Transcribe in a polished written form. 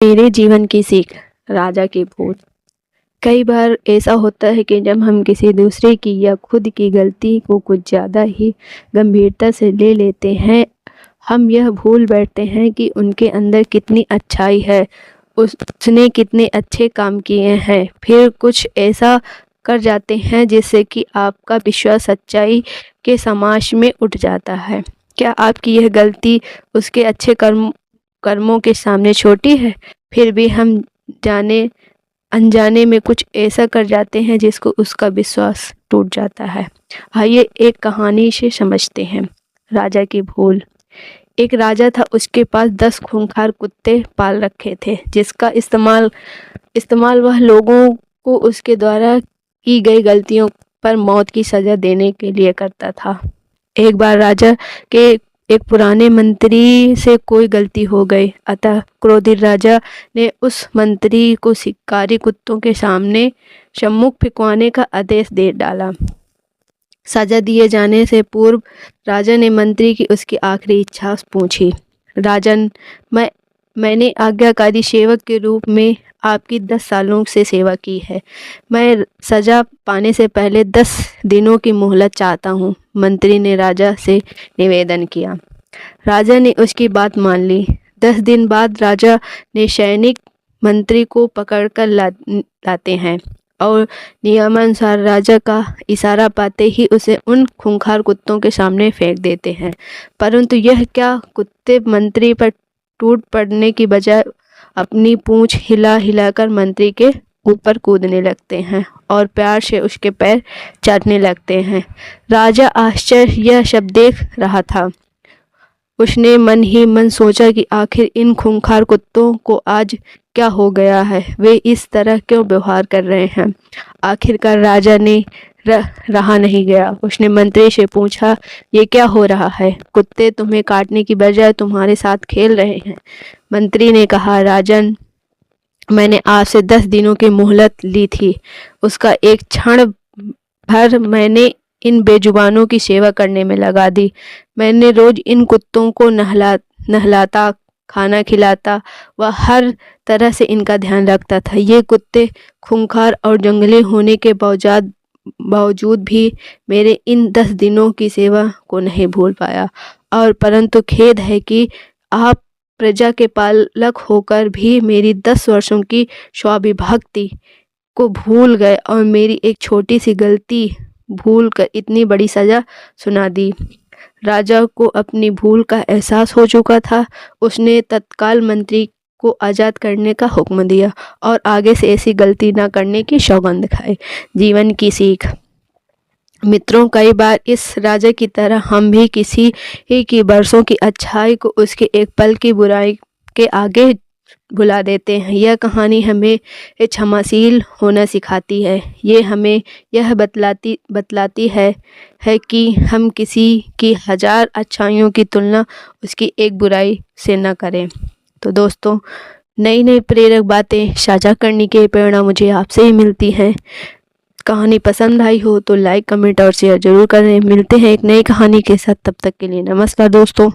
मेरे जीवन की सीख। राजा की भूल। कई बार ऐसा होता है कि जब हम किसी दूसरे की या खुद की गलती को कुछ ज़्यादा ही गंभीरता से ले लेते हैं, हम यह भूल बैठते हैं कि उनके अंदर कितनी अच्छाई है, उसने कितने अच्छे काम किए हैं। फिर कुछ ऐसा कर जाते हैं जिससे कि आपका विश्वास सच्चाई के समाज में उठ जाता है। क्या आपकी यह गलती उसके अच्छे कर्मों के सामने छोटी है? फिर भी हम जाने अनजाने में कुछ ऐसा कर जाते हैं जिसको उसका विश्वास टूट जाता है। आइए एक कहानी से समझते हैं। राजा की भूल। एक राजा था, उसके पास 10 खूंखार कुत्ते पाल रखे थे, जिसका इस्तेमाल वह लोगों को उसके द्वारा की गई गलतियों पर मौत की सजा देने के लिए करता था। एक बार राजा के एक पुराने मंत्री से कोई गलती हो गई, अतः क्रोधित राजा ने उस मंत्री को शिकारी कुत्तों के सम्मुख फेंकवाने का आदेश दे डाला। सजा दिए जाने से पूर्व राजा ने मंत्री की उसकी आखिरी इच्छा पूछी। राजन, मैंने आज्ञाकारी सेवक के रूप में आपकी 10 सालों से सेवा की है। मैं सजा पाने से पहले 10 दिनों की मोहलत चाहता हूँ, मंत्री ने राजा से निवेदन किया। राजा ने उसकी बात मान ली। 10 दिन बाद राजा ने सैनिक मंत्री को पकड़कर लाते हैं और नियमानुसार राजा का इशारा पाते ही उसे उन खूंखार कुत्तों के सामने फेंक देते हैं। परंतु यह क्या, कुत्ते मंत्री पर टूट पड़ने की बजाय अपनी पूंछ हिला हिलाकर मंत्री के ऊपर कूदने लगते हैं और प्यार से उसके पैर चाटने लगते हैं। राजा आश्चर्य यह सब देख रहा था। उसने मन ही मन सोचा कि आखिर इन खूंखार कुत्तों को आज क्या हो गया है, वे इस तरह क्यों व्यवहार कर रहे हैं। आखिरकार राजा ने रहा नहीं गया। उसने मंत्री से पूछा, ये क्या हो रहा है? कुत्ते तुम्हें काटने की बजाय तुम्हारे साथ खेल रहे हैं। मंत्री ने कहा, राजन, मैंने आज से 10 दिनों की मोहलत ली थी, उसका एक क्षण भर मैंने इन बेजुबानों की सेवा करने में लगा दी। मैंने रोज इन कुत्तों को नहलाता, खाना खिलाता व हर तरह से इनका ध्यान रखता था। ये कुत्ते खूंखार और जंगली होने के बावजूद भी मेरे इन 10 दिनों की सेवा को नहीं भूल पाया। और परंतु खेद है कि आप प्रजा के पालक होकर भी मेरी 10 वर्षों की स्वाभिभक्ति को भूल गए और मेरी एक छोटी सी गलती भूल कर इतनी बड़ी सजा सुना दी। राजा को अपनी भूल का एहसास हो चुका था। उसने तत्काल मंत्री को आज़ाद करने का हुक्म दिया और आगे से ऐसी गलती न करने की सौगंध खाई। जीवन की सीख। मित्रों, कई बार इस राजा की तरह हम भी किसी की बरसों की अच्छाई को उसके एक पल की बुराई के आगे भुला देते हैं। यह कहानी हमें क्षमाशील होना सिखाती है। ये हमें यह बतलाती है कि हम किसी की 1000 अच्छाइयों की तुलना उसकी एक बुराई से न करें। तो दोस्तों, नई प्रेरक बातें साझा करने की प्रेरणा मुझे आपसे ही मिलती है। कहानी पसंद आई हो तो लाइक, कमेंट और शेयर जरूर करें। मिलते हैं एक नई कहानी के साथ, तब तक के लिए नमस्कार दोस्तों।